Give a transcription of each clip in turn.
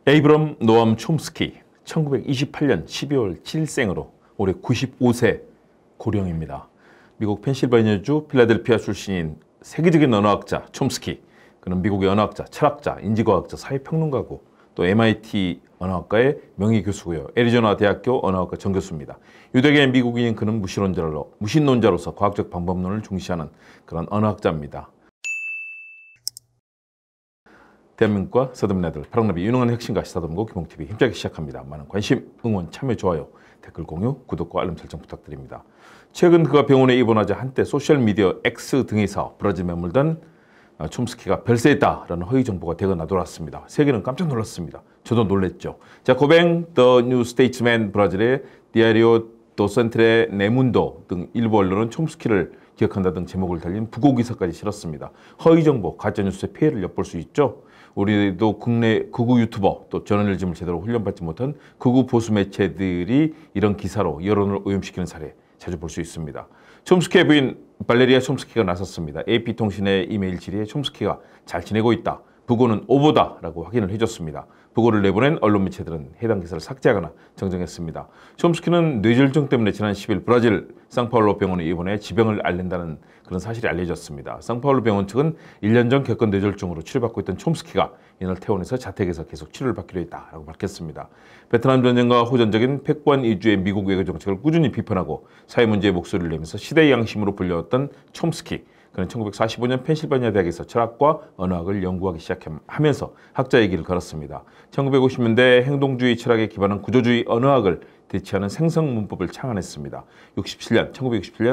에이브럼 노암 촘스키 1928년 12월 7일생으로 올해 95세 고령입니다. 미국 펜실베니아주 필라델피아 출신인 세계적인 언어학자 촘스키. 그는 미국의 언어학자, 철학자, 인지과학자, 사회평론가고 또 MIT 언어학과의 명예교수고요. 애리조나 대학교 언어학과 정교수입니다. 유대계 미국인인 그는 무신론자로서 과학적 방법론을 중시하는 그런 언어학자입니다. 대한민국과 서든민아들 파랑나비 유능한 혁신가 시사도문고 김홍TV 힘차게 시작합니다. 많은 관심, 응원, 참여, 좋아요, 댓글 공유, 구독과 알림 설정 부탁드립니다. 최근 그가 병원에 입원하자 한때 소셜미디어 X 등에서 브라질에 머물던 촘스키가 별세했다라는 허위 정보가 대거 나돌았습니다. 세계는 깜짝 놀랐습니다. 저도 놀랬죠. 자, 고뱅, 더 뉴 스테이츠맨 브라질의 디아리오 도 센트레 네문도 등 일부 언론은 촘스키를 기억한다 등 제목을 달린 부고 기사까지 실었습니다. 허위 정보, 가짜뉴스의 피해를 엿볼 수 있죠. 우리도 국내 극우 유튜버 또 저널리즘을 제대로 훈련받지 못한 극우 보수 매체들이 이런 기사로 여론을 오염시키는 사례 자주 볼 수 있습니다. 촘스키의 부인 발레리아 촘스키가 나섰습니다. AP통신의 이메일 질의에 촘스키가 잘 지내고 있다. 부고는 오보다라고 확인을 해줬습니다. 부고를 내보낸 언론 매체들은 해당 기사를 삭제하거나 정정했습니다. 촘스키는 뇌졸중 때문에 지난 10일 브라질 상파울로 병원에 입원해 지병을 앓는다는 그런 사실이 알려졌습니다. 상파울로 병원 측은 1년 전 겪은 뇌졸중으로 치료받고 있던 촘스키가 이날 퇴원해서 자택에서 계속 치료를 받기로 했다라고 밝혔습니다. 베트남 전쟁과 호전적인 패권 이주의 미국 외교 정책을 꾸준히 비판하고 사회 문제에 목소리를 내면서 시대의 양심으로 불려왔던 촘스키. 그는 1945년 펜실베니아 대학에서 철학과 언어학을 연구하기 시작하면서 학자의 길을 걸었습니다. 1950년대 행동주의 철학에 기반한 구조주의 언어학을 대체하는 생성문법을 창안했습니다. 1967년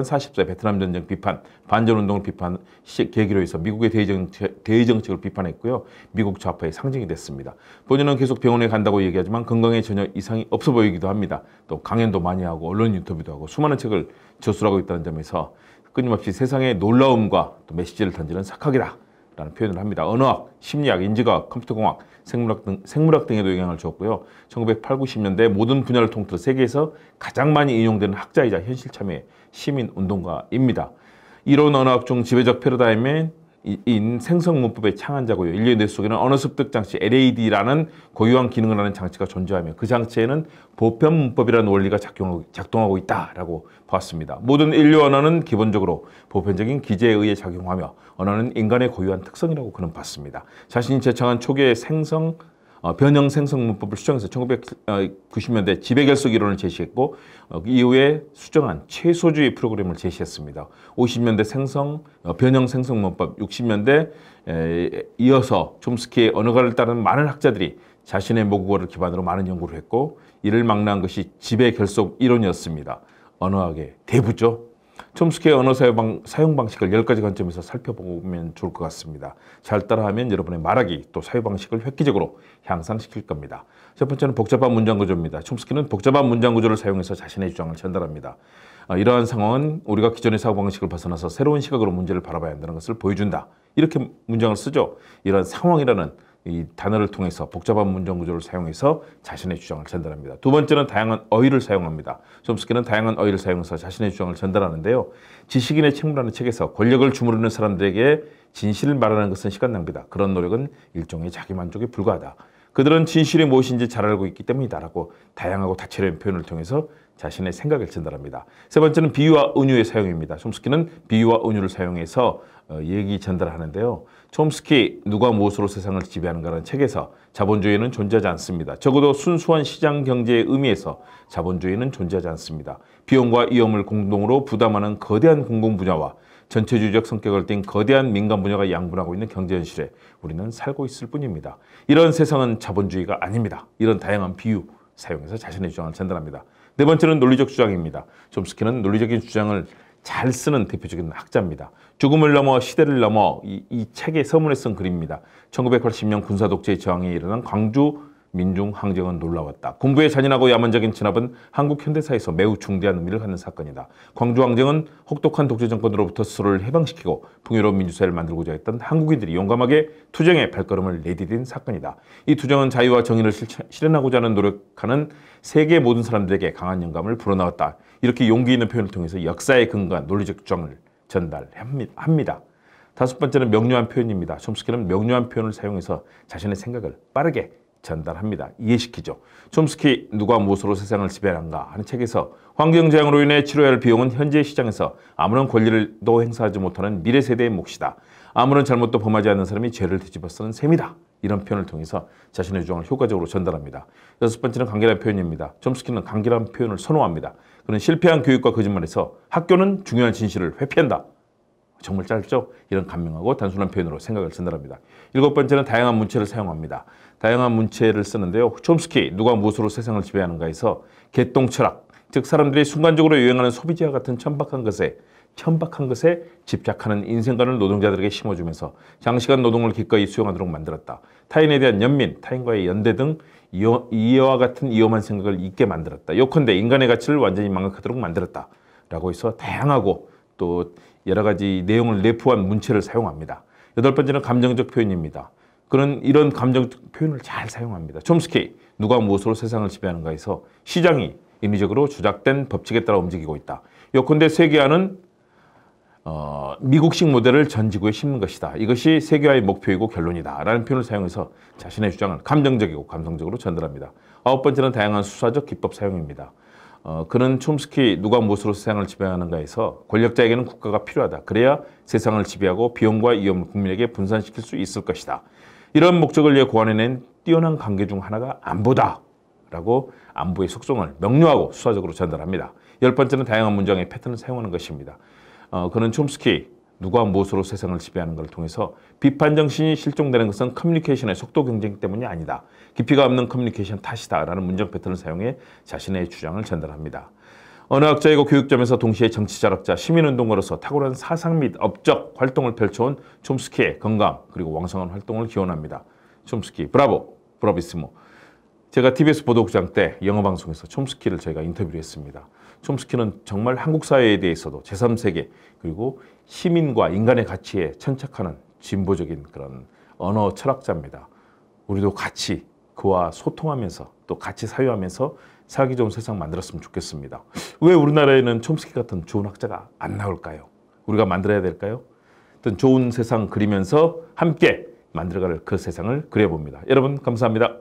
40세 베트남 전쟁 비판, 반전운동을 비판 계기로 해서 미국의 대의정책을 비판했고요. 미국 좌파의 상징이 됐습니다. 본인은 계속 병원에 간다고 얘기하지만 건강에 전혀 이상이 없어 보이기도 합니다. 또 강연도 많이 하고 언론 인터뷰도 하고 수많은 책을 저술하고 있다는 점에서 끊임없이 세상의 놀라움과 또 메시지를 던지는 석학이다 라는 표현을 합니다. 언어학, 심리학, 인지과학, 컴퓨터공학, 생물학 등에도 영향을 주었고요. 1980, 90년대 모든 분야를 통틀어 세계에서 가장 많이 인용되는 학자이자 현실 참여의 시민운동가입니다. 이론 언어학 중 지배적 패러다임인 생성문법의 창안자고요. 인류의 뇌 속에는 언어 습득 장치 LAD라는 고유한 기능을 하는 장치가 존재하며 그 장치에는 보편 문법이라는 원리가 작동하고 있다라고 보았습니다. 모든 인류 언어는 기본적으로 보편적인 기제에 의해 작용하며 언어는 인간의 고유한 특성이라고 그는 봤습니다. 자신이 제창한 초기의 변형 생성 문법을 수정해서 1990년대 지배결석 이론을 제시했고 이후에 수정한 최소주의 프로그램을 제시했습니다. 50년대 변형 생성 문법, 60년대 이어서 촘스키의 언어가를 따르는 많은 학자들이 자신의 모국어를 기반으로 많은 연구를 했고 이를 망라한 것이 지배결석 이론이었습니다. 언어학의 대부죠. 촘스키의 언어 사용 방식을 10가지 관점에서 살펴보면 좋을 것 같습니다. 잘 따라하면 여러분의 말하기 또 사용 방식을 획기적으로 향상시킬 겁니다. 첫 번째는 복잡한 문장 구조입니다. 촘스키는 복잡한 문장 구조를 사용해서 자신의 주장을 전달합니다. 이러한 상황은 우리가 기존의 사고방식을 벗어나서 새로운 시각으로 문제를 바라봐야 한다는 것을 보여준다. 이렇게 문장을 쓰죠. 이런 상황이라는 이 단어를 통해서 복잡한 문장 구조를 사용해서 자신의 주장을 전달합니다. 두 번째는 다양한 어휘를 사용합니다. 촘스키는 다양한 어휘를 사용해서 자신의 주장을 전달하는데요. 지식인의 책무라는 책에서 권력을 주무르는 사람들에게 진실을 말하는 것은 시간 낭비다. 그런 노력은 일종의 자기만족에 불과하다. 그들은 진실이 무엇인지 잘 알고 있기 때문이다라고 다양하고 다채로운 표현을 통해서 자신의 생각을 전달합니다. 세 번째는 비유와 은유의 사용입니다. 촘스키는 비유와 은유를 사용해서 얘기 전달하는데요. 촘스키 누가 무엇으로 세상을 지배하는가라는 책에서 자본주의는 존재하지 않습니다. 적어도 순수한 시장 경제의 의미에서 자본주의는 존재하지 않습니다. 비용과 위험을 공동으로 부담하는 거대한 공공 분야와 전체주의적 성격을 띤 거대한 민간 분야가 양분하고 있는 경제 현실에 우리는 살고 있을 뿐입니다. 이런 세상은 자본주의가 아닙니다. 이런 다양한 비유 사용해서 자신의 주장을 전달합니다. 네 번째는 논리적 주장입니다. 촘스키는 논리적인 주장을 잘 쓰는 대표적인 학자입니다. 죽음을 넘어 시대를 넘어 이 책의 서문에 쓴 글입니다. 1980년 군사독재의 저항에 일어난 광주 민중항쟁은 놀라웠다. 군부의 잔인하고 야만적인 진압은 한국 현대사에서 매우 중대한 의미를 갖는 사건이다. 광주항쟁은 혹독한 독재 정권으로부터 스스로를 해방시키고 풍요로운 민주사회를 만들고자 했던 한국인들이 용감하게 투쟁의 발걸음을 내디딘 사건이다. 이 투쟁은 자유와 정의를 실현하고자 하는 노력하는 세계 모든 사람들에게 강한 영감을 불어넣었다. 이렇게 용기 있는 표현을 통해서 역사에 근거한 논리적 주장을 전달합니다. 다섯 번째는 명료한 표현입니다. 촘스키는 명료한 표현을 사용해서 자신의 생각을 빠르게 전달합니다. 이해시키죠. 촘스키 누가 무엇으로 세상을 지배하는가 하는 책에서 환경재앙으로 인해 치러야 할 비용은 현재 시장에서 아무런 권리도 행사하지 못하는 미래 세대의 몫이다. 아무런 잘못도 범하지 않는 사람이 죄를 뒤집어 쓰는 셈이다. 이런 표현을 통해서 자신의 주장을 효과적으로 전달합니다. 여섯 번째는 강렬한 표현입니다. 촘스키는 강렬한 표현을 선호합니다. 그는 실패한 교육과 거짓말에서 학교는 중요한 진실을 회피한다. 정말 짧죠? 이런 간명하고 단순한 표현으로 생각을 전달합니다. 일곱 번째는 다양한 문체를 사용합니다. 다양한 문체를 쓰는데요. 촘스키 누가 무엇으로 세상을 지배하는가에서 개똥 철학, 즉 사람들이 순간적으로 유행하는 소비재와 같은 천박한 것에 집착하는 인생관을 노동자들에게 심어주면서 장시간 노동을 기꺼이 수용하도록 만들었다. 타인에 대한 연민, 타인과의 연대 등 이와 같은 위험한 생각을 잊게 만들었다. 요컨대 인간의 가치를 완전히 망각하도록 만들었다. 라고 해서 다양하고 또 여러 가지 내용을 내포한 문체를 사용합니다. 여덟 번째는 감정적 표현입니다. 그는 이런 감정적 표현을 잘 사용합니다. 촘스키, 누가 무엇으로 세상을 지배하는가에서 시장이 인위적으로 조작된 법칙에 따라 움직이고 있다. 요컨대 세계화는 미국식 모델을 전 지구에 심는 것이다. 이것이 세계화의 목표이고 결론이다. 라는 표현을 사용해서 자신의 주장을 감정적이고 감성적으로 전달합니다. 아홉 번째는 다양한 수사적 기법 사용입니다. 그는 촘스키 누가 무엇으로 세상을 지배하는가에서 권력자에게는 국가가 필요하다. 그래야 세상을 지배하고 비용과 위험을 국민에게 분산시킬 수 있을 것이다. 이런 목적을 위해 고안해낸 뛰어난 관계 중 하나가 안보다. 라고 안보의 속성을 명료하고 수사적으로 전달합니다. 열 번째는 다양한 문장의 패턴을 사용하는 것입니다. 그는 촘스키 누가 무엇으로 세상을 지배하는 걸 통해서 비판 정신이 실종되는 것은 커뮤니케이션의 속도 경쟁 때문이 아니다. 깊이가 없는 커뮤니케이션 탓이다. 라는 문장 패턴을 사용해 자신의 주장을 전달합니다. 언어학자이고 교육점에서 동시에 정치자락자, 시민운동가로서 탁월한 사상 및 업적 활동을 펼쳐온 촘스키의 건강 그리고 왕성한 활동을 기원합니다. 촘스키 브라보, 브라비스모. 제가 TBS 보도국장 때 영어방송에서 촘스키를 저희가 인터뷰를 했습니다. 촘스키는 정말 한국 사회에 대해서도 제3세계 그리고 시민과 인간의 가치에 천착하는 진보적인 그런 언어 철학자입니다. 우리도 같이 그와 소통하면서 또 같이 사유하면서 살기 좋은 세상 만들었으면 좋겠습니다. 왜 우리나라에는 촘스키 같은 좋은 학자가 안 나올까요? 우리가 만들어야 될까요? 어떤 좋은 세상 그리면서 함께 만들어갈 그 세상을 그려봅니다. 여러분 감사합니다.